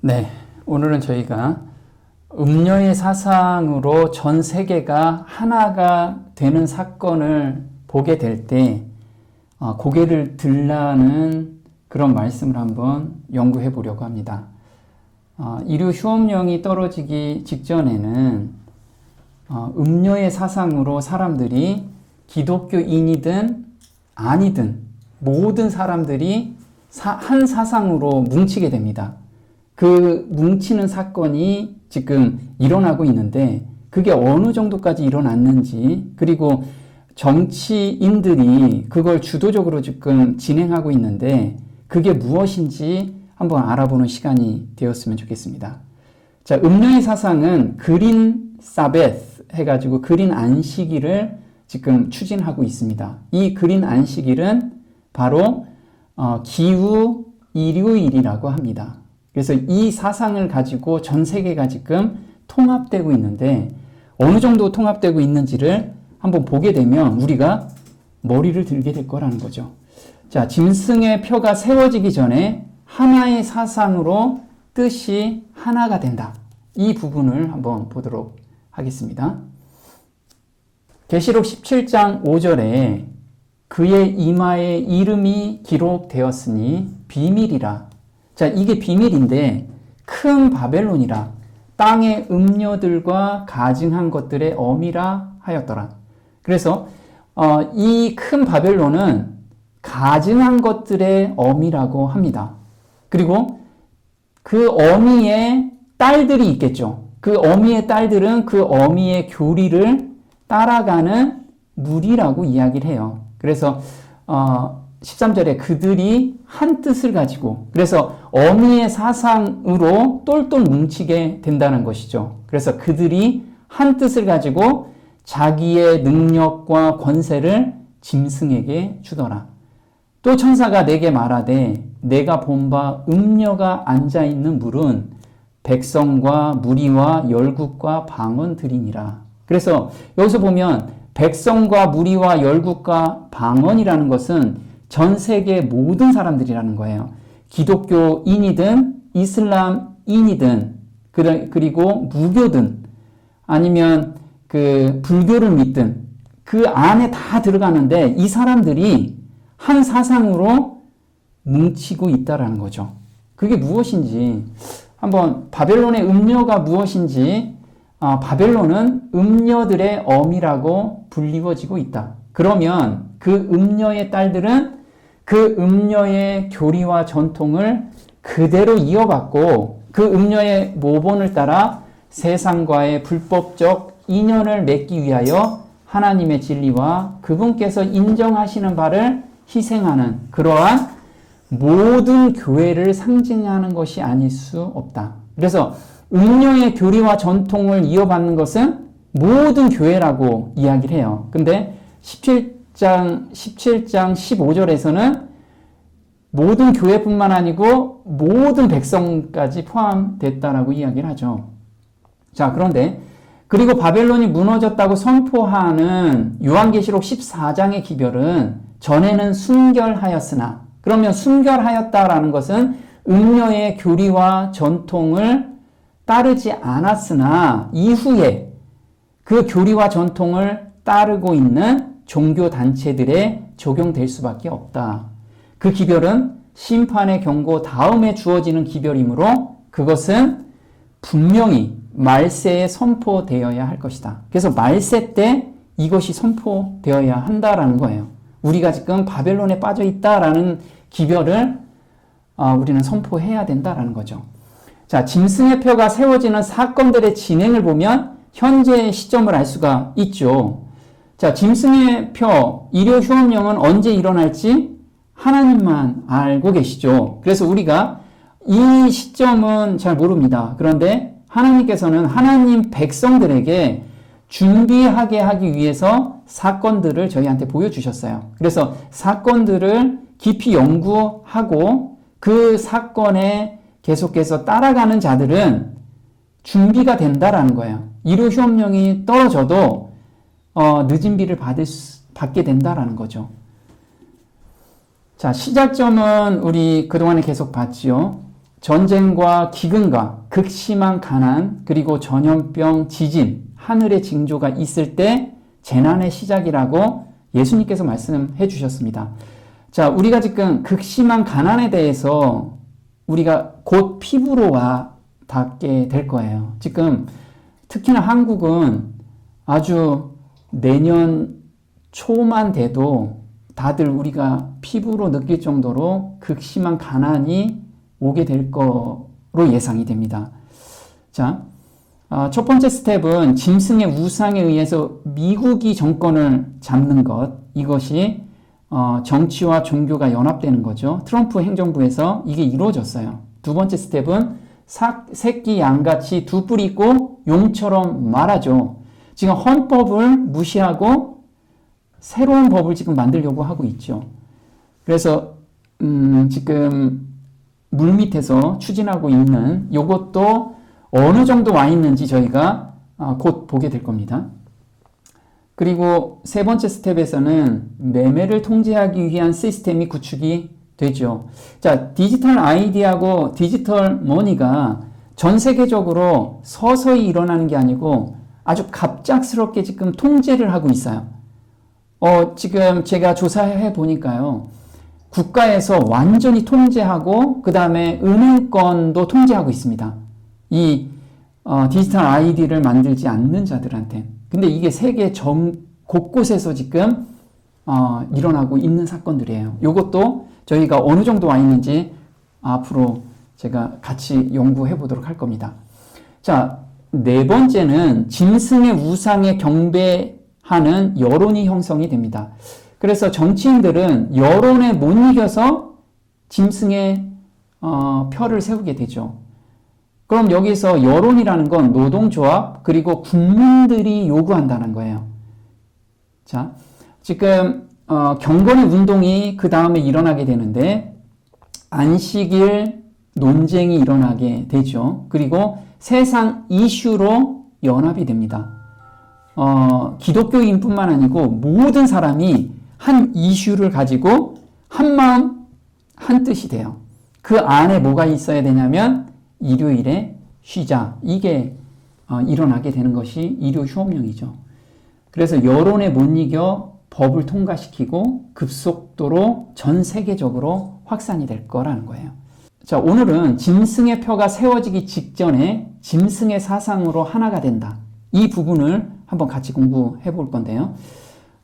네, 오늘은 저희가 음녀의 사상으로 전 세계가 하나가 되는 사건을 보게 될 때 고개를 들라는 그런 말씀을 한번 연구해 보려고 합니다. 인류 휴업령이 떨어지기 직전에는 음녀의 사상으로 사람들이 기독교인이든 아니든 모든 사람들이 한 사상으로 뭉치게 됩니다. 그 뭉치는 사건이 지금 일어나고 있는데 그게 어느 정도까지 일어났는지, 그리고 정치인들이 그걸 주도적으로 지금 진행하고 있는데 그게 무엇인지 한번 알아보는 시간이 되었으면 좋겠습니다. 자, 음녀의 사상은 그린 사베스 해가지고 그린 안식일을 지금 추진하고 있습니다. 이 그린 안식일은 바로 기후 일요일이라고 합니다. 그래서 이 사상을 가지고 전 세계가 지금 통합되고 있는데 어느 정도 통합되고 있는지를 한번 보게 되면 우리가 머리를 들게 될 거라는 거죠. 자, 짐승의 표가 세워지기 전에 하나의 사상으로 뜻이 하나가 된다. 이 부분을 한번 보도록 하겠습니다. 계시록 17장 5절에 그의 이마에 이름이 기록되었으니 비밀이라. 자, 이게 비밀인데 큰 바벨론이라 땅의 음녀들과 가증한 것들의 어미라 하였더라. 그래서 이 큰 바벨론은 가증한 것들의 어미라고 합니다. 그리고 그 어미의 딸들이 있겠죠. 그 어미의 딸들은 그 어미의 교리를 따라가는 무리라고 이야기를 해요. 그래서 13절에 그들이 한 뜻을 가지고, 그래서 어미의 사상으로 똘똘 뭉치게 된다는 것이죠. 그래서 그들이 한 뜻을 가지고 자기의 능력과 권세를 짐승에게 주더라. 또 천사가 내게 말하되 내가 본 바 음녀가 앉아있는 물은 백성과 무리와 열국과 방언들이니라. 그래서 여기서 보면 백성과 무리와 열국과 방언이라는 것은 전 세계 모든 사람들이라는 거예요. 기독교인이든 이슬람인이든 그리고 무교든 아니면 그 불교를 믿든 그 안에 다 들어가는데 이 사람들이 한 사상으로 뭉치고 있다라는 거죠. 그게 무엇인지 한번 바벨론의 음녀가 무엇인지, 바벨론은 음녀들의 어미라고 불리워지고 있다. 그러면 그 음녀의 딸들은 그 음녀의 교리와 전통을 그대로 이어받고 그 음녀의 모본을 따라 세상과의 불법적 인연을 맺기 위하여 하나님의 진리와 그분께서 인정하시는 바를 희생하는 그러한 모든 교회를 상징하는 것이 아닐 수 없다. 그래서 음녀의 교리와 전통을 이어받는 것은 모든 교회라고 이야기를 해요. 근데 17장 15절에서는 모든 교회뿐만 아니고 모든 백성까지 포함됐다라고 이야기를 하죠. 자, 그런데 그리고 바벨론이 무너졌다고 선포하는 요한계시록 14장의 기별은 전에는 순결하였으나, 그러면 순결하였다라는 것은 음녀의 교리와 전통을 따르지 않았으나 이후에 그 교리와 전통을 따르고 있는 종교단체들에 적용될 수밖에 없다. 그 기별은 심판의 경고 다음에 주어지는 기별이므로 그것은 분명히 말세에 선포되어야 할 것이다. 그래서 말세 때 이것이 선포되어야 한다라는 거예요. 우리가 지금 바벨론에 빠져 있다라는 기별을 우리는 선포해야 된다라는 거죠. 자, 짐승의 표가 세워지는 사건들의 진행을 보면 현재의 시점을 알 수가 있죠. 자, 짐승의 표, 일요 휴업령은 언제 일어날지 하나님만 알고 계시죠. 그래서 우리가 이 시점은 잘 모릅니다. 그런데 하나님께서는 하나님 백성들에게 준비하게 하기 위해서 사건들을 저희한테 보여주셨어요. 그래서 사건들을 깊이 연구하고 그 사건에 계속해서 따라가는 자들은 준비가 된다라는 거예요. 일요 휴업령이 떨어져도 늦은 비를 받게 된다라는 거죠. 자, 시작점은 우리 그동안에 계속 봤지요. 전쟁과 기근과 극심한 가난, 그리고 전염병, 지진, 하늘의 징조가 있을 때 재난의 시작이라고 예수님께서 말씀해 주셨습니다. 자, 우리가 지금 극심한 가난에 대해서 우리가 곧 피부로 와 닿게 될 거예요. 지금 특히나 한국은 아주 내년 초만 돼도 다들 우리가 피부로 느낄 정도로 극심한 가난이 오게 될 거로 예상이 됩니다. 자, 첫 번째 스텝은 짐승의 우상에 의해서 미국이 정권을 잡는 것, 이것이 정치와 종교가 연합되는 거죠. 트럼프 행정부에서 이게 이루어졌어요. 두 번째 스텝은 새끼 양같이 두 뿔이 있고 용처럼 말하죠. 지금 헌법을 무시하고 새로운 법을 지금 만들려고 하고 있죠. 그래서 지금 물밑에서 추진하고 있는 이것도 어느 정도 와 있는지 저희가 곧 보게 될 겁니다. 그리고 세 번째 스텝에서는 매매를 통제하기 위한 시스템이 구축이 되죠. 자, 디지털 아이디하고 디지털 머니가 전 세계적으로 서서히 일어나는 게 아니고 아주 갑작스럽게 지금 통제를 하고 있어요. 지금 제가 조사해 보니까요. 국가에서 완전히 통제하고 그 다음에 은행권도 통제하고 있습니다. 이 디지털 아이디를 만들지 않는 자들한테. 근데 이게 세계 곳곳에서 지금 일어나고 있는 사건들이에요. 이것도 저희가 어느 정도 와 있는지 앞으로 제가 같이 연구해 보도록 할 겁니다. 자, 네 번째는 짐승의 우상에 경배하는 여론이 형성이 됩니다. 그래서 정치인들은 여론에 못 이겨서 짐승의 표를 세우게 되죠. 그럼 여기서 여론이라는 건 노동조합 그리고 국민들이 요구한다는 거예요. 자, 지금 경건의 운동이 그 다음에 일어나게 되는데 안식일 논쟁이 일어나게 되죠. 그리고 세상 이슈로 연합이 됩니다. 기독교인뿐만 아니고 모든 사람이 한 이슈를 가지고 한 마음 한 뜻이 돼요. 그 안에 뭐가 있어야 되냐면 일요일에 쉬자. 이게 일어나게 되는 것이 일요 휴업령이죠. 그래서 여론에 못 이겨 법을 통과시키고 급속도로 전 세계적으로 확산이 될 거라는 거예요. 자, 오늘은 짐승의 표가 세워지기 직전에 짐승의 사상으로 하나가 된다. 이 부분을 한번 같이 공부해 볼 건데요.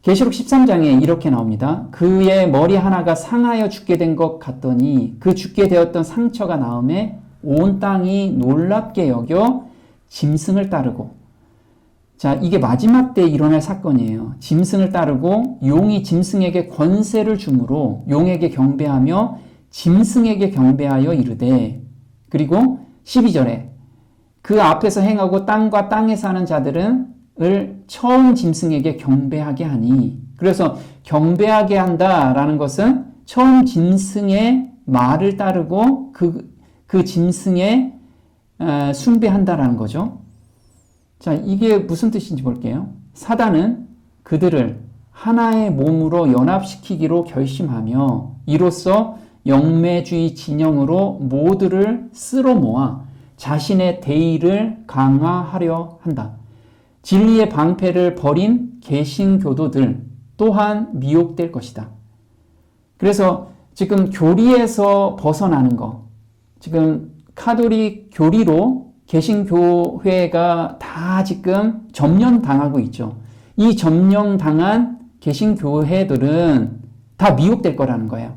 계시록 13장에 이렇게 나옵니다. 그의 머리 하나가 상하여 죽게 된 것 같더니 그 죽게 되었던 상처가 나음에 온 땅이 놀랍게 여겨 짐승을 따르고, 자, 이게 마지막 때 일어날 사건이에요. 짐승을 따르고 용이 짐승에게 권세를 주므로 용에게 경배하며 짐승에게 경배하여 이르되, 그리고 12절에 그 앞에서 행하고 땅과 땅에 사는 자들은 처음 짐승에게 경배하게 하니, 그래서 경배하게 한다라는 것은 처음 짐승의 말을 따르고 그 짐승에 숭배한다라는 거죠. 자, 이게 무슨 뜻인지 볼게요. 사단은 그들을 하나의 몸으로 연합시키기로 결심하며 이로써 영매주의 진영으로 모두를 쓸어 모아 자신의 대의를 강화하려 한다. 진리의 방패를 버린 개신교도들 또한 미혹될 것이다. 그래서 지금 교리에서 벗어나는 거, 지금 카톨릭 교리로 개신교회가 다 지금 점령당하고 있죠. 이 점령당한 개신교회들은 다 미혹될 거라는 거예요.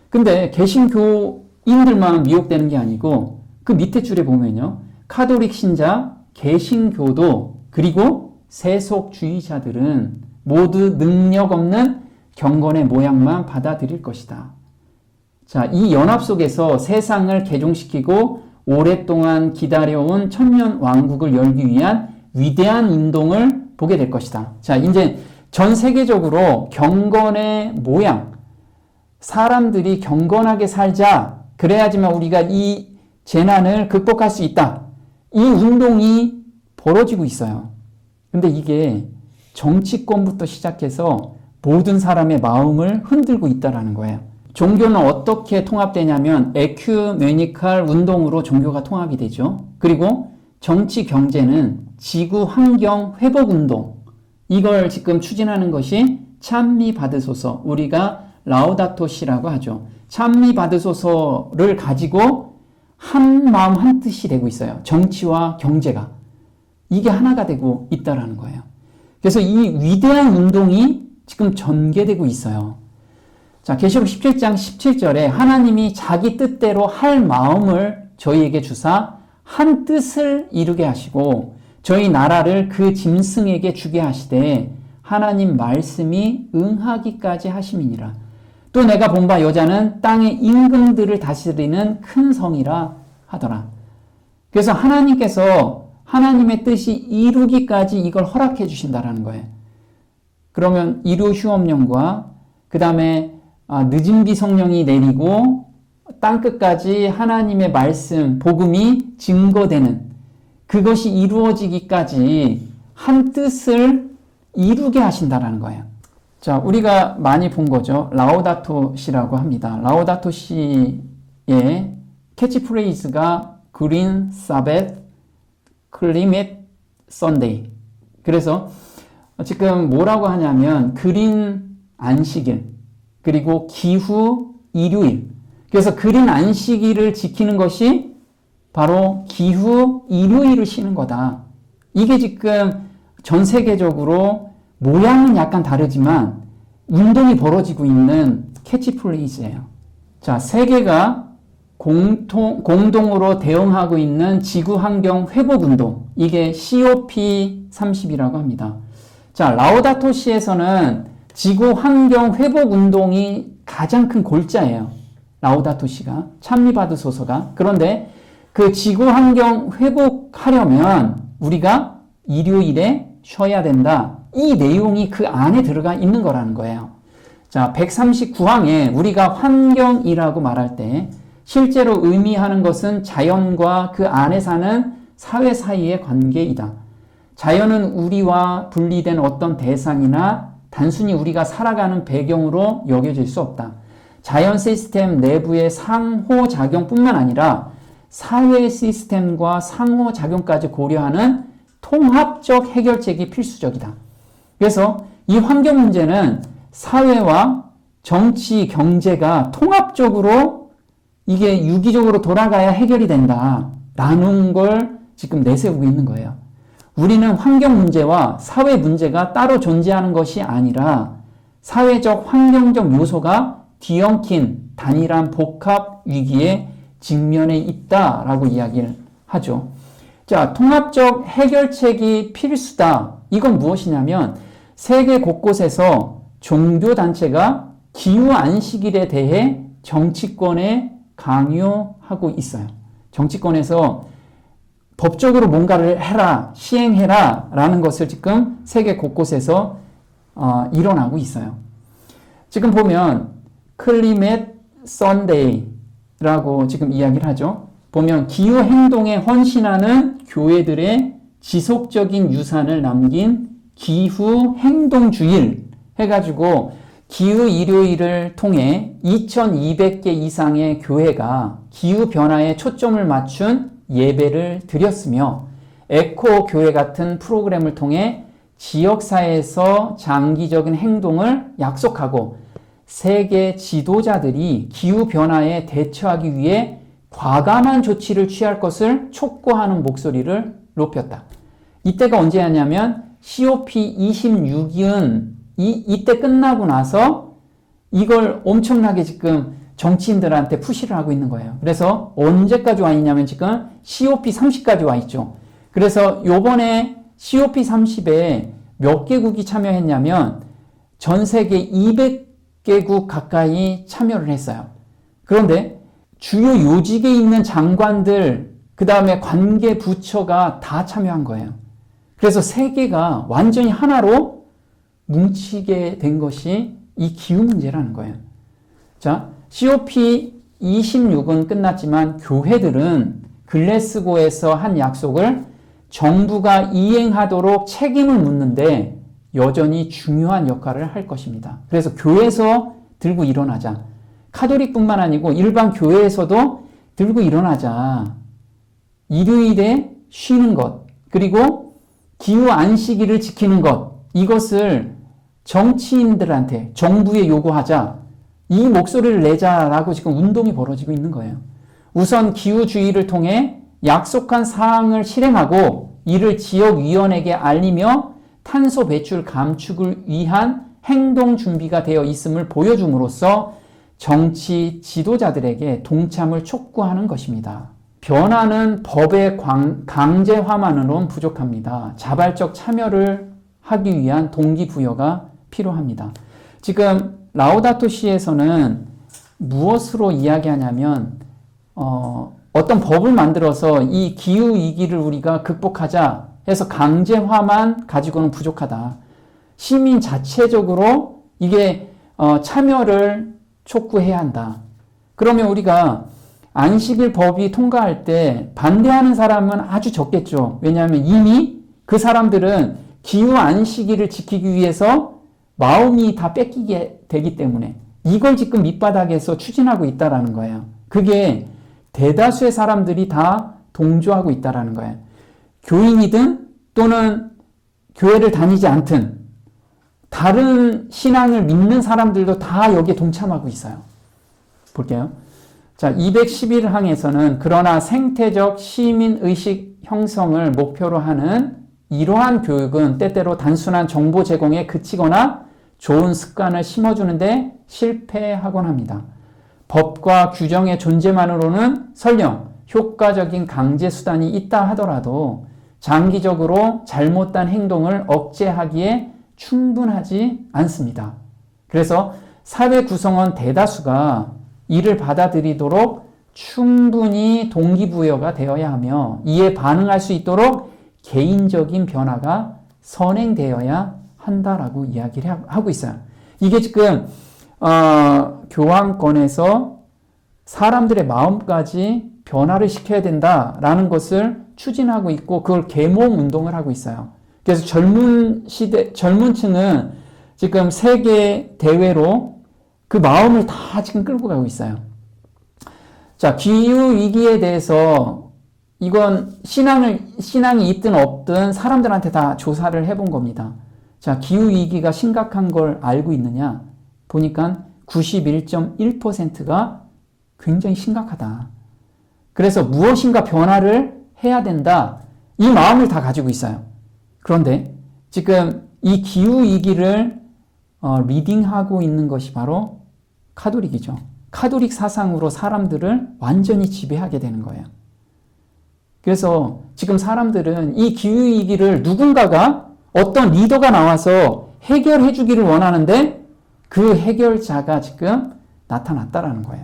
근데 개신교인들만 미혹되는 게 아니고 그 밑에 줄에 보면요. 카톨릭 신자, 개신교도, 그리고 세속주의자들은 모두 능력 없는 경건의 모양만 받아들일 것이다. 자, 이 연합 속에서 세상을 개종시키고 오랫동안 기다려온 천년 왕국을 열기 위한 위대한 운동을 보게 될 것이다. 자, 이제 전 세계적으로 경건의 모양, 사람들이 경건하게 살자, 그래야지만 우리가 이 재난을 극복할 수 있다. 이 운동이 벌어지고 있어요. 근데 이게 정치권부터 시작해서 모든 사람의 마음을 흔들고 있다라는 거예요. 종교는 어떻게 통합되냐면 에큐메니컬 운동으로 종교가 통합이 되죠. 그리고 정치 경제는 지구 환경 회복 운동, 이걸 지금 추진하는 것이 찬미 받으소서, 우리가 라우다토 시라고 하죠. 찬미 받으소서를 가지고 한 마음 한 뜻이 되고 있어요. 정치와 경제가. 이게 하나가 되고 있다라는 거예요. 그래서 이 위대한 운동이 지금 전개되고 있어요. 자, 계시록 17장 17절에 하나님이 자기 뜻대로 할 마음을 저희에게 주사 한 뜻을 이루게 하시고 저희 나라를 그 짐승에게 주게 하시되 하나님 말씀이 응하기까지 하심이니라. 또 내가 본 바 여자는 땅의 임금들을 다스리는 큰 성이라 하더라. 그래서 하나님께서 하나님의 뜻이 이루기까지 이걸 허락해 주신다라는 거예요. 그러면 이루 휴업령과 그 다음에 늦은 비 성령이 내리고 땅끝까지 하나님의 말씀, 복음이 증거되는 그것이 이루어지기까지 한 뜻을 이루게 하신다라는 거예요. 자, 우리가 많이 본 거죠. 라우다토 시라고 합니다. 라우다토 시의 캐치프레이즈가 그린 사벳, 클리밋 선데이. 그래서 지금 뭐라고 하냐면 그린 안식일, 그리고 기후 일요일. 그래서 그린 안식일을 지키는 것이 바로 기후 일요일을 쉬는 거다. 이게 지금 전 세계적으로 모양은 약간 다르지만 운동이 벌어지고 있는 캐치프레이즈예요. 자, 세계가 공동으로 대응하고 있는 지구환경 회복운동, 이게 COP30이라고 합니다. 자, 라우다토 시에서는 지구환경 회복운동이 가장 큰 골자예요. 라우다토 시가, 찬미 받으소서가. 그런데 그 지구환경 회복하려면 우리가 일요일에 쉬어야 된다. 이 내용이 그 안에 들어가 있는 거라는 거예요. 자, 139항에 우리가 환경이라고 말할 때 실제로 의미하는 것은 자연과 그 안에 사는 사회 사이의 관계이다. 자연은 우리와 분리된 어떤 대상이나 단순히 우리가 살아가는 배경으로 여겨질 수 없다. 자연 시스템 내부의 상호작용뿐만 아니라 사회 시스템과 상호작용까지 고려하는 통합적 해결책이 필수적이다. 그래서 이 환경 문제는 사회와 정치, 경제가 통합적으로 이게 유기적으로 돌아가야 해결이 된다라는 걸 지금 내세우고 있는 거예요. 우리는 환경 문제와 사회 문제가 따로 존재하는 것이 아니라 사회적 환경적 요소가 뒤엉킨 단일한 복합 위기에 직면해 있다라고 이야기를 하죠. 자, 통합적 해결책이 필수다. 이건 무엇이냐면 세계 곳곳에서 종교단체가 기후 안식일에 대해 정치권에 강요하고 있어요. 정치권에서 법적으로 뭔가를 해라, 시행해라 라는 것을 지금 세계 곳곳에서 일어나고 있어요. 지금 보면 클리밋 선데이라고 지금 이야기를 하죠. 보면 기후행동에 헌신하는 교회들의 지속적인 유산을 남긴 기후행동주일 해가지고 기후일요일을 통해 2200개 이상의 교회가 기후변화에 초점을 맞춘 예배를 드렸으며 에코교회 같은 프로그램을 통해 지역사회에서 장기적인 행동을 약속하고 세계 지도자들이 기후변화에 대처하기 위해 과감한 조치를 취할 것을 촉구하는 목소리를 높였다. 이때가 언제였냐면 COP26은 이때 끝나고 나서 이걸 엄청나게 지금 정치인들한테 푸시를 하고 있는 거예요. 그래서 언제까지 와 있냐면 지금 COP30까지 와 있죠. 그래서 요번에 COP30에 몇 개국이 참여했냐면 전 세계 200개국 가까이 참여를 했어요. 그런데 주요 요직에 있는 장관들, 그 다음에 관계 부처가 다 참여한 거예요. 그래서 세계가 완전히 하나로 뭉치게 된 것이 이 기후 문제라는 거예요. 자, COP26은 끝났지만 교회들은 글래스고에서 한 약속을 정부가 이행하도록 책임을 묻는데 여전히 중요한 역할을 할 것입니다. 그래서 교회에서 들고 일어나자. 카톨릭뿐만 아니고 일반 교회에서도 들고 일어나자. 일요일에 쉬는 것, 그리고 기후 안식일을 지키는 것, 이것을 정치인들한테, 정부에 요구하자. 이 목소리를 내자라고 지금 운동이 벌어지고 있는 거예요. 우선 기후주의를 통해 약속한 사항을 실행하고 이를 지역위원회에게 알리며 탄소 배출 감축을 위한 행동 준비가 되어 있음을 보여줌으로써 정치 지도자들에게 동참을 촉구하는 것입니다. 변화는 법의 강제화만으로는 부족합니다. 자발적 참여를 하기 위한 동기부여가 필요합니다. 지금 라우다토 시에서는 무엇으로 이야기하냐면 어떤 법을 만들어서 이 기후위기를 우리가 극복하자 해서 강제화만 가지고는 부족하다. 시민 자체적으로 이게 참여를 촉구해야 한다. 그러면 우리가 안식일 법이 통과할 때 반대하는 사람은 아주 적겠죠. 왜냐하면 이미 그 사람들은 기후 안식일을 지키기 위해서 마음이 다 뺏기게 되기 때문에 이걸 지금 밑바닥에서 추진하고 있다는 거예요. 그게 대다수의 사람들이 다 동조하고 있다는 거예요. 교인이든 또는 교회를 다니지 않든 다른 신앙을 믿는 사람들도 다 여기에 동참하고 있어요. 볼게요. 자, 211항에서는 그러나 생태적 시민의식 형성을 목표로 하는 이러한 교육은 때때로 단순한 정보 제공에 그치거나 좋은 습관을 심어주는데 실패하곤 합니다. 법과 규정의 존재만으로는 설령 효과적인 강제 수단이 있다 하더라도 장기적으로 잘못된 행동을 억제하기에 충분하지 않습니다. 그래서 사회 구성원 대다수가 이를 받아들이도록 충분히 동기부여가 되어야 하며 이에 반응할 수 있도록 개인적인 변화가 선행되어야 한다라고 이야기를 하고 있어요. 이게 지금 교황권에서 사람들의 마음까지 변화를 시켜야 된다라는 것을 추진하고 있고 그걸 계몽 운동을 하고 있어요. 그래서 젊은 층은 지금 세계 대회로 그 마음을 다 지금 끌고 가고 있어요. 자, 기후 위기에 대해서 이건 신앙이 있든 없든 사람들한테 다 조사를 해본 겁니다. 자, 기후 위기가 심각한 걸 알고 있느냐? 보니까 91.1%가 굉장히 심각하다. 그래서 무엇인가 변화를 해야 된다. 이 마음을 다 가지고 있어요. 그런데 지금 이 기후 위기를 리딩하고 있는 것이 바로 카톨릭이죠. 카톨릭 사상으로 사람들을 완전히 지배하게 되는 거예요. 그래서 지금 사람들은 이 기후 위기를 누군가가 어떤 리더가 나와서 해결해 주기를 원하는데 그 해결자가 지금 나타났다라는 거예요.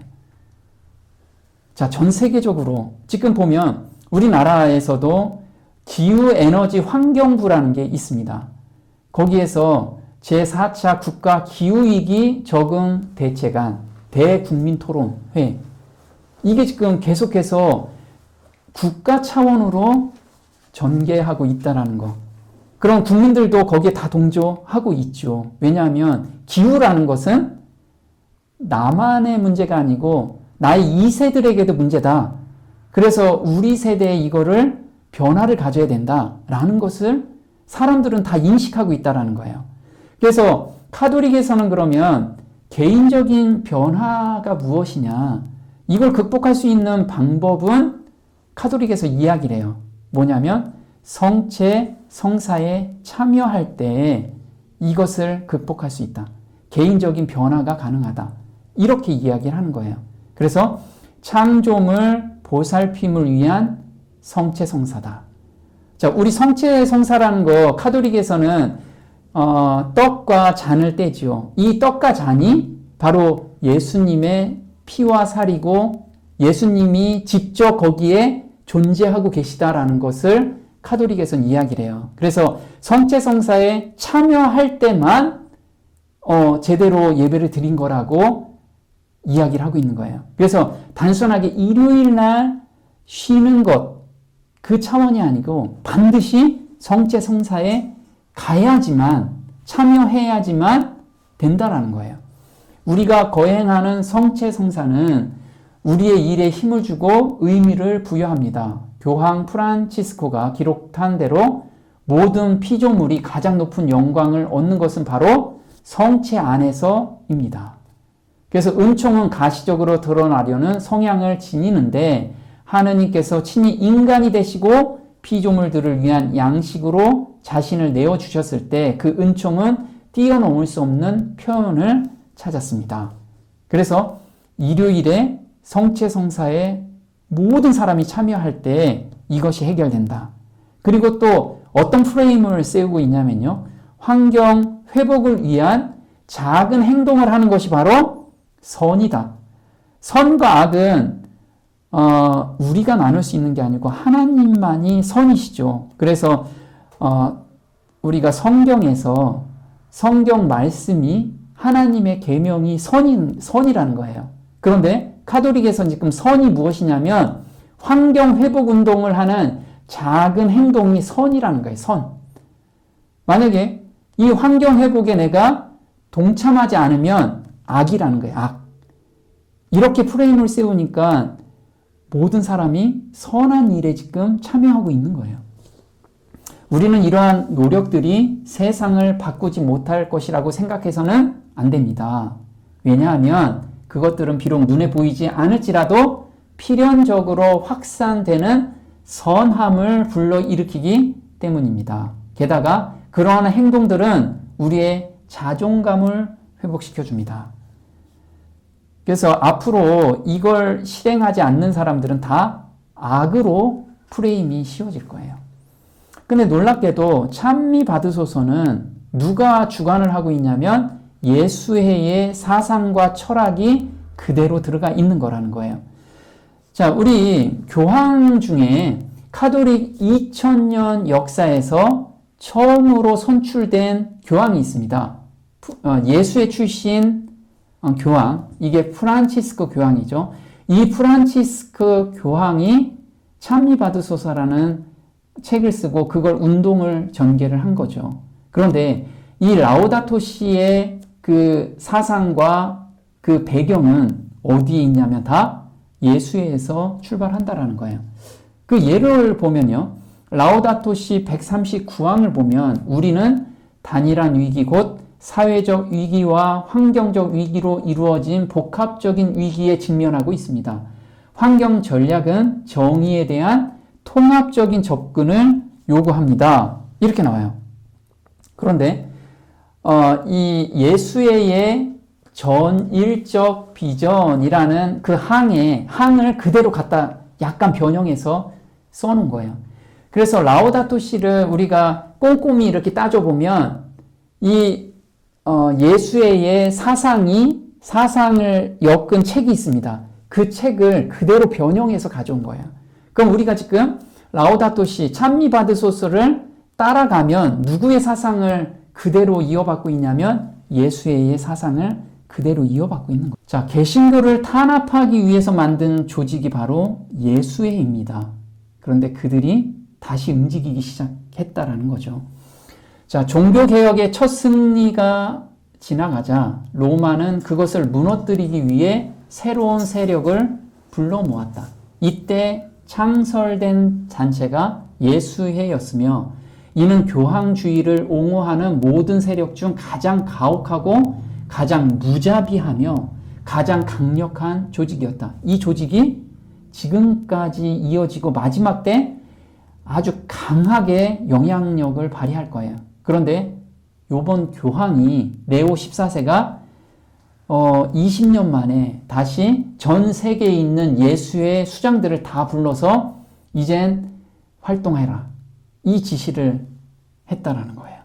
자, 전 세계적으로 지금 보면 우리나라에서도 기후에너지 환경부라는 게 있습니다. 거기에서 제4차 국가 기후위기 적응 대책안 대국민토론회 이게 지금 계속해서 국가 차원으로 전개하고 있다는 거. 그럼 국민들도 거기에 다 동조하고 있죠. 왜냐하면 기후라는 것은 나만의 문제가 아니고 나의 2세들에게도 문제다. 그래서 우리 세대에 이거를 변화를 가져야 된다라는 것을 사람들은 다 인식하고 있다는 거예요. 그래서 카톨릭에서는 그러면 개인적인 변화가 무엇이냐 이걸 극복할 수 있는 방법은 카톨릭에서 이야기를 해요. 뭐냐면 성체, 성사에 참여할 때 이것을 극복할 수 있다. 개인적인 변화가 가능하다. 이렇게 이야기를 하는 거예요. 그래서 창조물 보살핌을 위한 성체 성사다. 자, 우리 성체 성사라는 거 카톨릭에서는 떡과 잔을 떼지요. 이 떡과 잔이 바로 예수님의 피와 살이고 예수님이 직접 거기에 존재하고 계시다라는 것을 카톨릭에서는 이야기를 해요. 그래서 성체 성사에 참여할 때만 제대로 예배를 드린 거라고 이야기를 하고 있는 거예요. 그래서 단순하게 일요일 날 쉬는 것 그 차원이 아니고 반드시 성체 성사에 가야지만 참여해야지만 된다라는 거예요. 우리가 거행하는 성체 성사는 우리의 일에 힘을 주고 의미를 부여합니다. 교황 프란치스코가 기록한 대로 모든 피조물이 가장 높은 영광을 얻는 것은 바로 성체 안에서입니다. 그래서 은총은 가시적으로 드러나려는 성향을 지니는데 하느님께서 친히 인간이 되시고 피조물들을 위한 양식으로 자신을 내어주셨을 때 그 은총은 뛰어넘을 수 없는 표현을 찾았습니다. 그래서 일요일에 성체성사에 모든 사람이 참여할 때 이것이 해결된다. 그리고 또 어떤 프레임을 세우고 있냐면요. 환경 회복을 위한 작은 행동을 하는 것이 바로 선이다. 선과 악은 우리가 나눌 수 있는 게 아니고 하나님만이 선이시죠. 그래서 우리가 성경에서 성경 말씀이 하나님의 계명이 선이라는 거예요. 그런데 카톨릭에서는 지금 선이 무엇이냐면 환경 회복 운동을 하는 작은 행동이 선이라는 거예요. 선. 만약에 이 환경 회복에 내가 동참하지 않으면 악이라는 거예요. 악. 이렇게 프레임을 세우니까 모든 사람이 선한 일에 지금 참여하고 있는 거예요. 우리는 이러한 노력들이 세상을 바꾸지 못할 것이라고 생각해서는 안 됩니다. 왜냐하면 그것들은 비록 눈에 보이지 않을지라도 필연적으로 확산되는 선함을 불러일으키기 때문입니다. 게다가 그러한 행동들은 우리의 자존감을 회복시켜 줍니다. 그래서 앞으로 이걸 실행하지 않는 사람들은 다 악으로 프레임이 씌워질 거예요. 근데 놀랍게도 찬미 받으소서는 누가 주관을 하고 있냐면 예수회의 사상과 철학이 그대로 들어가 있는 거라는 거예요. 자, 우리 교황 중에 카톨릭 2000년 역사에서 처음으로 선출된 교황이 있습니다. 예수회 출신 교황, 이게 프란치스코 교황이죠. 이 프란치스코 교황이 찬미 받으소서라는 책을 쓰고 그걸 운동을 전개를 한 거죠. 그런데 이 라우다토 시의 그 사상과 그 배경은 어디에 있냐면 다 예수회에서 출발한다라는 거예요. 그 예를 보면요. 라우다토 시 139항을 보면 우리는 단일한 위기 곧 사회적 위기와 환경적 위기로 이루어진 복합적인 위기에 직면하고 있습니다. 환경 전략은 정의에 대한 통합적인 접근을 요구합니다. 이렇게 나와요. 그런데 이 예수회의 전일적 비전이라는 그 항을 그대로 갖다 약간 변형해서 써놓은 거예요. 그래서 라우다토 시를 우리가 꼼꼼히 이렇게 따져보면 이 예수회의 사상을 엮은 책이 있습니다. 그 책을 그대로 변형해서 가져온 거예요. 그럼 우리가 지금 라우다토 시 찬미 받으소서를 따라가면 누구의 사상을 그대로 이어받고 있냐면 예수회의 사상을 그대로 이어받고 있는 거예요. 자, 개신교를 탄압하기 위해서 만든 조직이 바로 예수회입니다. 그런데 그들이 다시 움직이기 시작했다라는 거죠. 자, 종교개혁의 첫 승리가 지나가자 로마는 그것을 무너뜨리기 위해 새로운 세력을 불러 모았다. 이때 창설된 단체가 예수회였으며 이는 교황주의를 옹호하는 모든 세력 중 가장 가혹하고 가장 무자비하며 가장 강력한 조직이었다. 이 조직이 지금까지 이어지고 마지막 때 아주 강하게 영향력을 발휘할 거예요. 그런데 이번 교황이 레오 14세가 20년 만에 다시 전 세계에 있는 예수의 수장들을 다 불러서 이젠 활동해라. 이 지시를 했다라는 거예요.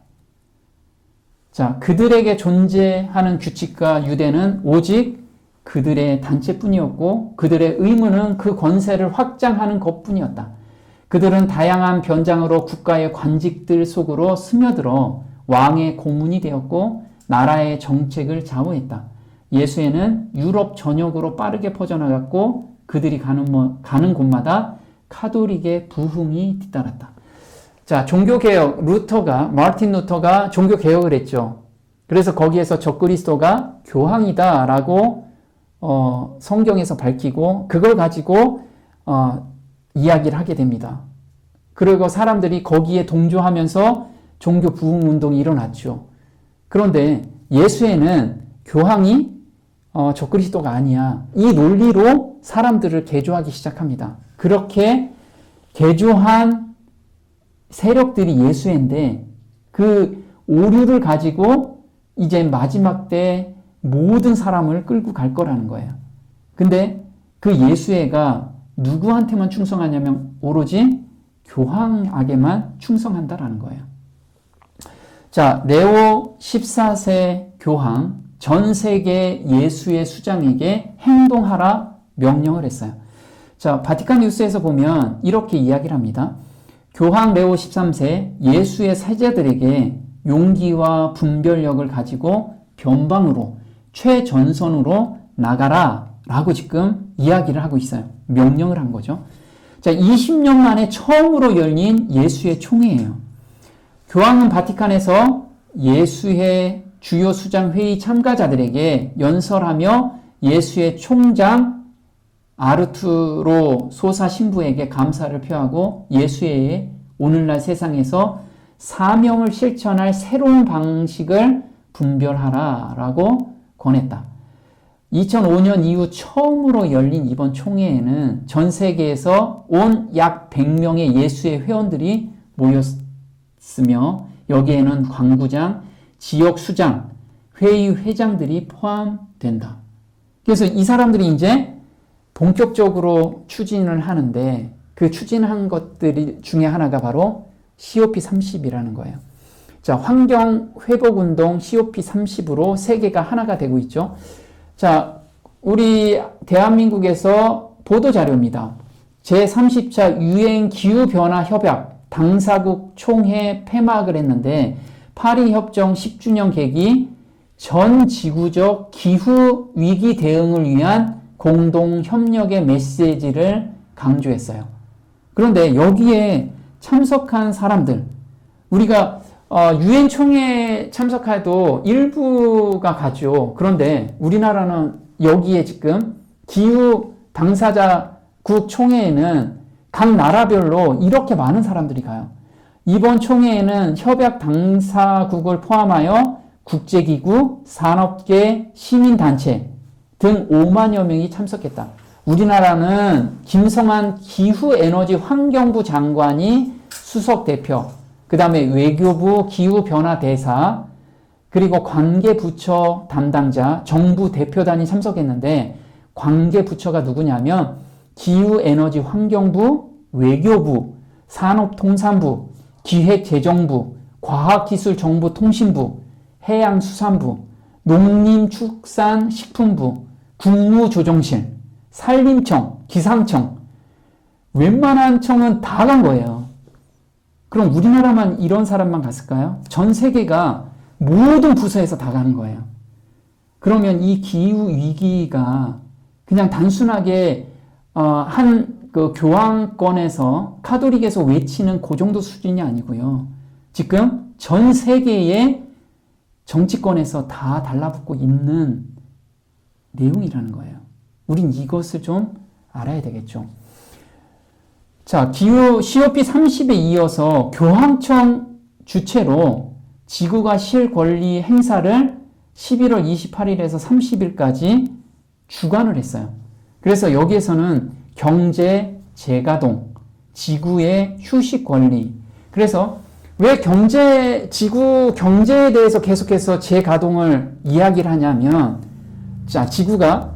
자, 그들에게 존재하는 규칙과 유대는 오직 그들의 단체뿐이었고 그들의 의무는 그 권세를 확장하는 것뿐이었다. 그들은 다양한 변장으로 국가의 관직들 속으로 스며들어 왕의 고문이 되었고 나라의 정책을 좌우했다. 예수회는 유럽 전역으로 빠르게 퍼져나갔고 그들이 가는 곳마다 카톨릭의 부흥이 뒤따랐다. 자, 종교개혁, 마르틴 루터가 종교개혁을 했죠. 그래서 거기에서 적그리스도가 교황이다라고 성경에서 밝히고 그걸 가지고 이야기를 하게 됩니다. 그리고 사람들이 거기에 동조하면서 종교 부흥 운동이 일어났죠. 그런데 예수에는 교황이 적그리스도가 아니야. 이 논리로 사람들을 개조하기 시작합니다. 그렇게 개조한 세력들이 예수인데 그 오류를 가지고 이제 마지막 때 모든 사람을 끌고 갈 거라는 거예요. 근데 그 예수애가 누구한테만 충성하냐면 오로지 교황에게만 충성한다라는 거예요. 자, 레오 14세 교황 전 세계 예수의 수장에게 행동하라 명령을 했어요. 자, 바티칸 뉴스에서 보면 이렇게 이야기를 합니다. 교황 레오 13세 예수의 사제들에게 용기와 분별력을 가지고 변방으로 최전선으로 나가라 라고 지금 이야기를 하고 있어요. 명령을 한 거죠. 자, 20년 만에 처음으로 열린 예수의 총회예요. 교황은 바티칸에서 예수의 주요 수장 회의 참가자들에게 연설하며 예수의 총장 아르투로 소사 신부에게 감사를 표하고 예수의 오늘날 세상에서 사명을 실천할 새로운 방식을 분별하라라고 권했다. 2005년 이후 처음으로 열린 이번 총회에는 전 세계에서 온 약 100명의 예수의 회원들이 모였으며 여기에는 광구장, 지역 수장, 회의 회장들이 포함된다. 그래서 이 사람들이 이제 본격적으로 추진을 하는데 그 추진한 것들 중에 하나가 바로 COP30이라는 거예요. 자, 환경회복운동 COP30으로 세계가 하나가 되고 있죠. 자, 우리 대한민국에서 보도자료입니다. 제30차 유엔 기후변화 협약 당사국 총회 폐막을 했는데 파리협정 10주년 계기 전 지구적 기후 위기 대응을 위한 공동 협력의 메시지를 강조했어요. 그런데 여기에 참석한 사람들, 우리가 유엔 총회에 참석해도 일부가 가죠. 그런데 우리나라는 여기에 지금 기후 당사자국 총회에는 각 나라별로 이렇게 많은 사람들이 가요. 이번 총회에는 협약 당사국을 포함하여 국제기구, 산업계, 시민단체 등 5만여 명이 참석했다. 우리나라는 김성한 기후에너지 환경부 장관이 수석 대표, 그 다음에 외교부 기후변화 대사, 그리고 관계부처 담당자, 정부 대표단이 참석했는데 관계부처가 누구냐면 기후에너지 환경부, 외교부, 산업통상부, 기획재정부, 과학기술정보통신부, 해양수산부, 농림축산식품부, 국무조정실, 산림청, 기상청, 웬만한 청은 다 간 거예요. 그럼 우리나라만 이런 사람만 갔을까요? 전 세계가 모든 부서에서 다 가는 거예요. 그러면 이 기후 위기가 그냥 단순하게 그 교황권에서 카톨릭에서 외치는 그 정도 수준이 아니고요. 지금 전 세계의 정치권에서 다 달라붙고 있는 내용이라는 거예요. 우린 이것을 좀 알아야 되겠죠. 자, 기후 COP30에 이어서 교황청 주최로 지구가 실권리 행사를 11월 28일에서 30일까지 주관을 했어요. 그래서 여기에서는 경제 재가동, 지구의 휴식 권리. 그래서 왜 지구 경제에 대해서 계속해서 재가동을 이야기를 하냐면, 자, 지구가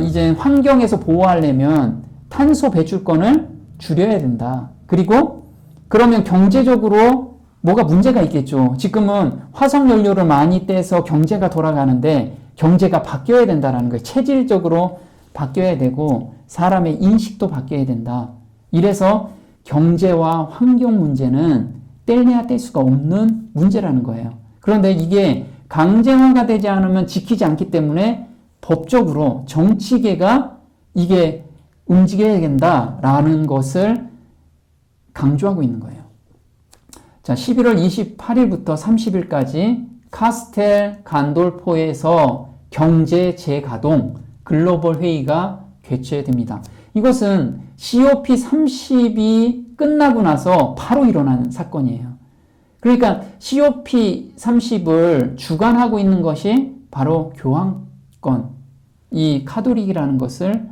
이제 환경에서 보호하려면 탄소 배출권을 줄여야 된다. 그리고 그러면 경제적으로 뭐가 문제가 있겠죠. 지금은 화석 연료를 많이 떼서 경제가 돌아가는데 경제가 바뀌어야 된다라는 거예요. 체질적으로 바뀌어야 되고 사람의 인식도 바뀌어야 된다. 이래서 경제와 환경 문제는 뗄래야 뗄 수가 없는 문제라는 거예요. 그런데 이게 강제화가 되지 않으면 지키지 않기 때문에 법적으로 정치계가 이게 움직여야 된다라는 것을 강조하고 있는 거예요. 자, 11월 28일부터 30일까지 카스텔 간돌포에서 경제 재가동 글로벌 회의가 개최됩니다. 이것은 COP30이 끝나고 나서 바로 일어난 사건이에요. 그러니까 COP30을 주관하고 있는 것이 바로 교황권, 이 카톨릭이라는 것을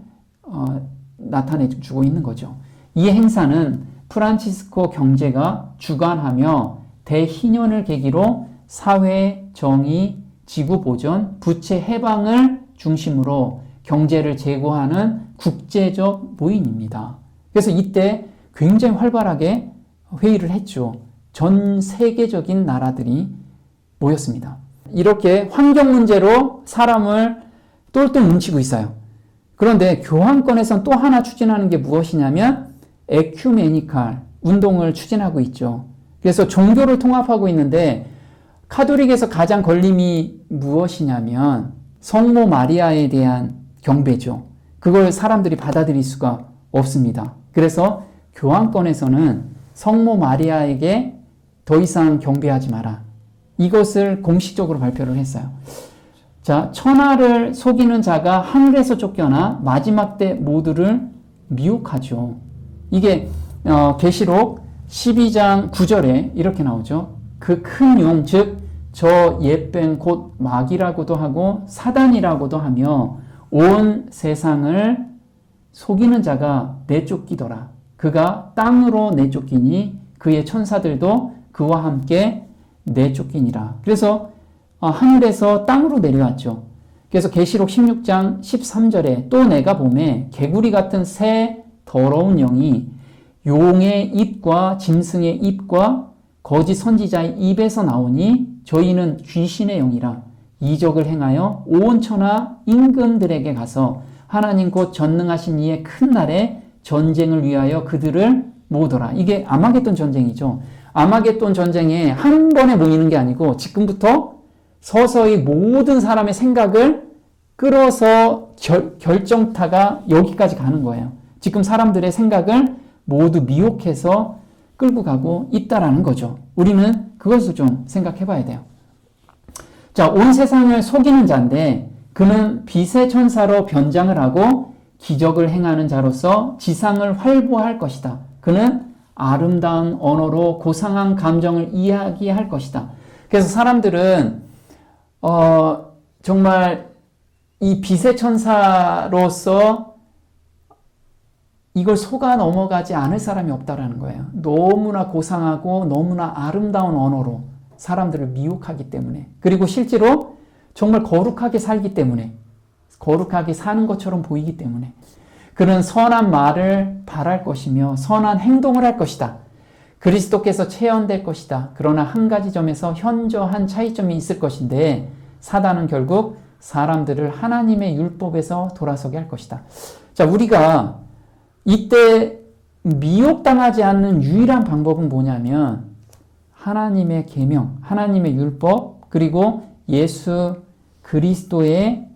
나타내주고 있는 거죠. 이 행사는 프란치스코 경제가 주관하며 대희년을 계기로 사회, 정의, 지구 보존, 부채 해방을 중심으로 경제를 제고하는 국제적 모임입니다. 그래서 이때 굉장히 활발하게 회의를 했죠. 전 세계적인 나라들이 모였습니다. 이렇게 환경 문제로 사람을 똘똘 뭉치고 있어요. 그런데 교황권에서는 또 하나 추진하는 게 무엇이냐면 에큐메니칼 운동을 추진하고 있죠. 그래서 종교를 통합하고 있는데 카톨릭에서 가장 걸림이 무엇이냐면 성모 마리아에 대한 경배죠. 그걸 사람들이 받아들일 수가 없습니다. 그래서 교황권에서는 성모 마리아에게 더 이상 경배하지 마라. 이것을 공식적으로 발표를 했어요. 자, 천하를 속이는 자가 하늘에서 쫓겨나 마지막 때 모두를 미혹하죠. 이게 계시록 12장 9절에 이렇게 나오죠. 그 큰 용, 즉 저 옛뱀 곧 마귀라고도 하고 사단이라고도 하며 온 세상을 속이는 자가 내쫓기더라. 그가 땅으로 내쫓기니 그의 천사들도 그와 함께 내쫓기니라. 그래서 하늘에서 땅으로 내려왔죠. 그래서 계시록 16장 13절에 또 내가 보매 개구리 같은 새 더러운 영이 용의 입과 짐승의 입과 거짓 선지자의 입에서 나오니 저희는 귀신의 영이라 이적을 행하여 온 천하 임금들에게 가서 하나님 곧 전능하신 이의 큰 날에 전쟁을 위하여 그들을 모으더라. 이게 아마겟돈 전쟁이죠. 아마겟돈 전쟁에 한 번에 모이는 게 아니고 지금부터 서서히 모든 사람의 생각을 끌어서 결정타가 여기까지 가는 거예요. 지금 사람들의 생각을 모두 미혹해서 끌고 가고 있다라는 거죠. 우리는 그것을 좀 생각해 봐야 돼요. 자, 온 세상을 속이는 자인데 그는 빛의 천사로 변장을 하고 기적을 행하는 자로서 지상을 활보할 것이다. 그는 아름다운 언어로 고상한 감정을 이야기할 것이다. 그래서 사람들은 정말 이 빛의 천사로서 이걸 속아 넘어가지 않을 사람이 없다라는 거예요. 너무나 고상하고 너무나 아름다운 언어로 사람들을 미혹하기 때문에, 그리고 실제로 정말 거룩하게 살기 때문에, 거룩하게 사는 것처럼 보이기 때문에 그는 선한 말을 바랄 것이며 선한 행동을 할 것이다. 그리스도께서 체현될 것이다. 그러나 한 가지 점에서 현저한 차이점이 있을 것인데 사단은 결국 사람들을 하나님의 율법에서 돌아서게 할 것이다. 자, 우리가 이때 미혹당하지 않는 유일한 방법은 뭐냐면 하나님의 계명, 하나님의 율법, 그리고 예수 그리스도의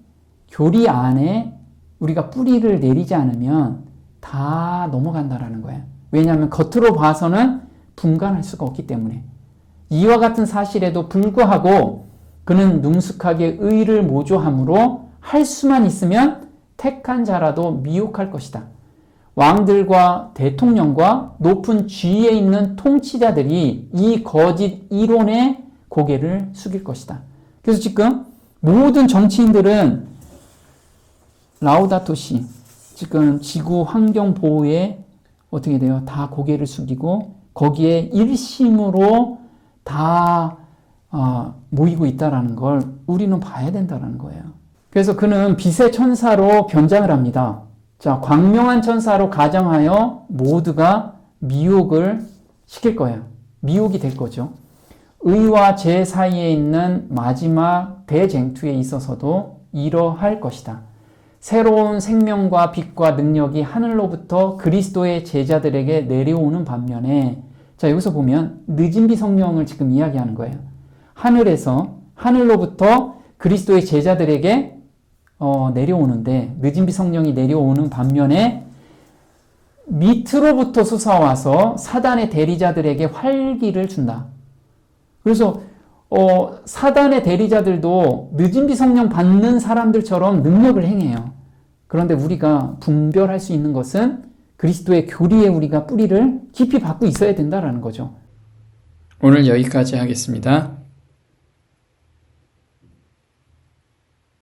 교리 안에 우리가 뿌리를 내리지 않으면 다 넘어간다라는 거예요. 왜냐하면 겉으로 봐서는 분간할 수가 없기 때문에. 이와 같은 사실에도 불구하고 그는 능숙하게 의를 모조함으로 할 수만 있으면 택한 자라도 미혹할 것이다. 왕들과 대통령과 높은 지위에 있는 통치자들이 이 거짓 이론에 고개를 숙일 것이다. 그래서 지금 모든 정치인들은 라우다토 시, 지금 지구 환경 보호에 어떻게 돼요? 다 고개를 숙이고 거기에 일심으로 다 모이고 있다라는 걸 우리는 봐야 된다는 거예요. 그래서 그는 빛의 천사로 변장을 합니다. 자, 광명한 천사로 가정하여 모두가 미혹을 시킬 거예요. 미혹이 될 거죠. 의와 죄 사이에 있는 마지막 대쟁투에 있어서도 이러할 것이다. 새로운 생명과 빛과 능력이 하늘로부터 그리스도의 제자들에게 내려오는 반면에, 자, 여기서 보면 늦은 비 성령을 지금 이야기하는 거예요. 하늘로부터 그리스도의 제자들에게 내려오는데, 늦은 비 성령이 내려오는 반면에 밑으로부터 솟아와서 사단의 대리자들에게 활기를 준다. 그래서 사단의 대리자들도 늦은 비 성령 받는 사람들처럼 능력을 행해요. 그런데 우리가 분별할 수 있는 것은 그리스도의 교리에 우리가 뿌리를 깊이 박고 있어야 된다라는 거죠. 오늘 여기까지 하겠습니다.